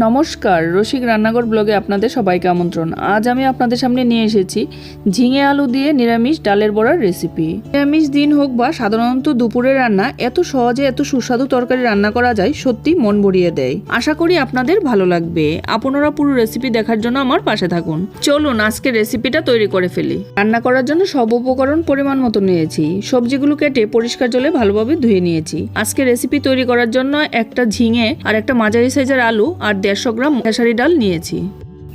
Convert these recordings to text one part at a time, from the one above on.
নমস্কার, রসিক রান্নাঘর ব্লগে আপনাদের সবাইকে আমন্ত্রণ। আজ আমি আপনাদের সামনে নিয়ে এসেছি ঝিঙে আলু দিয়ে নিরামিষ ডালের বড়ার রেসিপি। নিরামিষ দিন হোক বা সাধারণত দুপুরের রান্না, এত সহজে এত সুস্বাদু তরকারি রান্না করা যায়, সত্যি মন ভরিয়ে দেয়। আশা করি আপনাদের ভালো লাগবে। আপনারা পুরো রেসিপি দেখার জন্য আমার পাশে থাকুন। চলুন আজকে রেসিপিটা তৈরি করে ফেলি। রান্না করার জন্য সব উপকরণ পরিমাণ মতো নিয়েছি। সবজিগুলো কেটে পরিষ্কার জলে ভালোভাবে ধুয়ে নিয়েছি। আজকে রেসিপি তৈরি করার জন্য একটা ঝিঙে আর একটা মাঝারি সাইজের আলু আর 150 গ্রাম খেসারি ডাল নিয়েছি।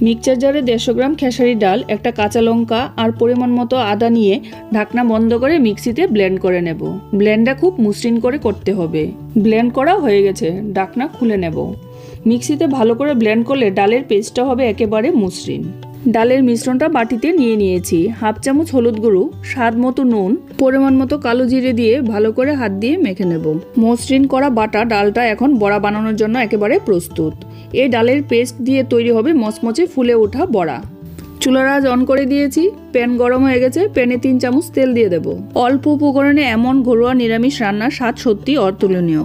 মিক্সচার জারে 150 গ্রাম খেসারি ডাল, একটা কাঁচা লঙ্কা আর পরিমাণ মতো আদা নিয়ে ঢাকনা বন্ধ করে মিক্সিতে ব্লেন্ড করে নেব। ব্লেন্ডটা খুব মসৃণ করে করতে হবে। ব্লেন্ড করা হয়ে গেছে, ঢাকনা খুলে নেব। মিক্সিতে ভালো করে ব্লেন্ড করলে ডালের পেস্টটা হবে একেবারে মসৃণ। ডালের মিশ্রণটা বাটিতে নিয়ে নিয়েছি। হাফ চামচ হলুদ গুঁড়ো, স্বাদ মতো নুন, পরিমাণ মতো কালো জিরে দিয়ে ভালো করে হাত দিয়ে মেখে নেব। মসৃণ করা বাটা ডালটা এখন বড়া বানানোর জন্য একেবারে প্রস্তুত। এই ডালের পেস্ট দিয়ে তৈরি হবে মচমচে ফুলে ওঠা বড়া। চুলার আঁচ অন করে দিয়েছি। প্যান গরম হয়ে গেছে। প্যানে 3 চামচ তেল দিয়ে দেব। অল্প উপকরণে এমন ঘরোয়া নিরামিষ রান্নার স্বাদ সত্যি অতুলনীয়।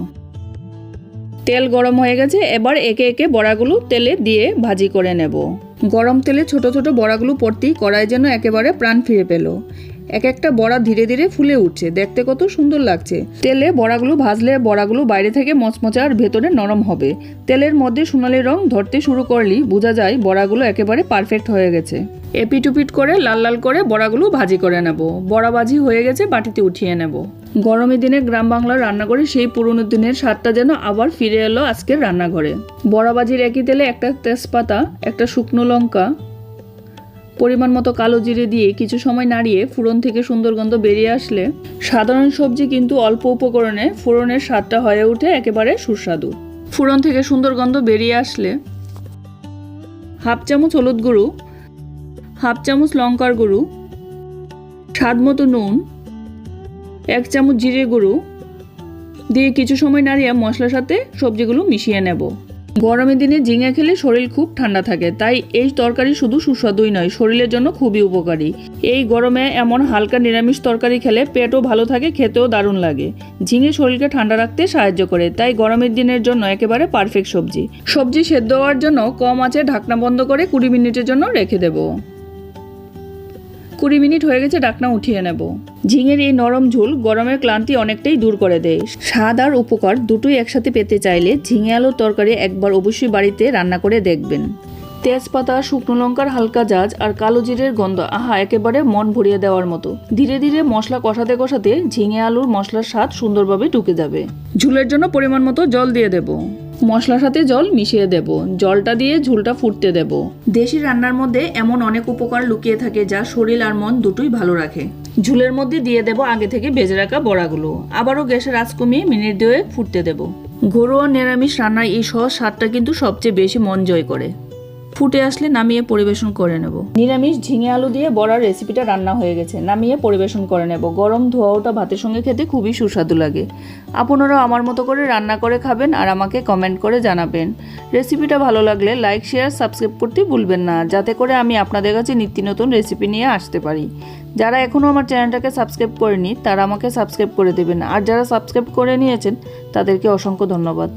তেল গরম হয়ে গেছে। এবার একে একে বড়াগুলো তেলে দিয়ে ভাজি করে নেব। গরম তেলে ছোট ছোট বড়াগুলো পড়তেই কড়াই যেন একেবারে প্রাণ ফিরে পেল। এক একটা বড়া ধীরে ধীরে ফুলে উঠছে, দেখতে কত সুন্দর লাগছে। তেলে বড়াগুলো ভাজলে বড়াগুলো বাইরে থেকে মচমচে আর ভেতরে নরম হবে। তেলের মধ্যে সোনালি রং ধরতে শুরু করলেই বোঝা যায় বড়াগুলো একেবারে পারফেক্ট হয়ে গেছে। এপিটুপিট করে লাল লাল করে বড়াগুলো ভাজি করে নেব। বড়া ভাজি হয়ে গেছে, বাটিতে উঠিয়ে নেব। গরমের দিনে গ্রাম বাংলার রান্নাঘরে সেই পুরনো দিনের স্বাদটা যেন আবার ফিরে এলো আজকের রান্নাঘরে। বড়া ভাজির একই তেলে একটা তেজপাতা, একটা শুকনো লঙ্কা, পরিমাণ মতো কালো জিরে দিয়ে কিছু সময় নাড়িয়ে ফোড়ন থেকে সুন্দর গন্ধ বেরিয়ে আসলে, সাধারণ সবজি কিন্তু অল্প উপকরণে ফোড়নের স্বাদটা হয়ে ওঠে একেবারে সুস্বাদু। ফোড়ন থেকে সুন্দর গন্ধ বেরিয়ে আসলে হাফ চামচ হলুদ গুঁড়ো, হাফ চামচ লঙ্কার গুঁড়ো, স্বাদ মতো নুন, 1 চামচ জিরে গুঁড়ো দিয়ে কিছু সময় নাড়িয়ে মশলার সাথে সবজিগুলো মিশিয়ে নেব। গরমের দিনে ঝিঙে খেলে শরীর খুব ঠান্ডা থাকে, তাই এই তরকারি শুধু সুস্বাদুই নয়, শরীরের জন্য খুবই উপকারী। এই গরমে এমন হালকা নিরামিষ তরকারি খেলে পেটও ভালো থাকে, খেতেও দারুণ লাগে। ঝিঙে শরীরকে ঠান্ডা রাখতে সাহায্য করে, তাই গরমের দিনের জন্য একেবারে পারফেক্ট সবজি। সবজি সেদ্ধ হওয়ার জন্য কম আঁচে ঢাকনা বন্ধ করে 20 মিনিটের জন্য রেখে দেব। 20 মিনিট হয়ে গেছে, ঢাকনা উঠিয়ে নেব। ঝিঙের এই নরম ঝোল গরমের ক্লান্তি অনেকটাই দূর করে দেয়। স্বাদ আর উপকার দুটোই একসাথে পেতে চাইলে ঝিঙে আলুর তরকারি একবার অবশ্যই বাড়িতে রান্না করে দেখবেন। তেজপাতা, শুকনো লঙ্কার হালকা ঝাঁজ আর কালো জিরের গন্ধ, আহা, একেবারে মন ভরিয়ে দেওয়ার মতো। ধীরে ধীরে মশলা কষাতে কষাতে ঝিঙে আলুর মশলার স্বাদ সুন্দরভাবে ঢুকে যাবে। ঝোলের জন্য পরিমাণ মতো জল দিয়ে দেব। মশলার সাথে জল মিশিয়ে দেব। জলটা দিয়ে ঝোলটা ফুটতে দেব। দেশি রান্নার মধ্যে এমন অনেক উপকার লুকিয়ে থাকে যা শরীর আর মন দুটোই ভালো রাখে। ঝোলের মধ্যে দিয়ে দেব আগে থেকে ভেজে রাখা বড়াগুলো। আবারও গ্যাসের আঁচ কমিয়ে মিনিট 2 ফুটতে দেব। ঘরোয়া নিরামিষ রান্নার এই সহজ স্বাদটা কিন্তু সবচেয়ে বেশি মন জয় করে। ফুটে আসলে নামিয়ে পরিবেশন করে নেব। নিরামিষ ঝিঙে আলু দিয়ে বড়ার রেসিপিটা রান্না হয়ে গেছে, নামিয়ে পরিবেশন করে নেব। গরম ধোয়া ওটা ভাতের সঙ্গে খেতে খুবই সুস্বাদু লাগে। আপনারাও আমার মতো করে রান্না করে খাবেন আর আমাকে কমেন্ট করে জানাবেন। রেসিপিটা ভালো লাগলে লাইক, শেয়ার, সাবস্ক্রাইব করতে ভুলবেন না, যাতে করে আমি আপনাদের কাছে নিত্য নতুন রেসিপি নিয়ে আসতে পারি। যারা এখনও আমার চ্যানেলটাকে সাবস্ক্রাইব করেনি তারা আমাকে সাবস্ক্রাইব করে দেবেন, আর যারা সাবস্ক্রাইব করে নিয়েছেন তাদেরকে অসংখ্য ধন্যবাদ।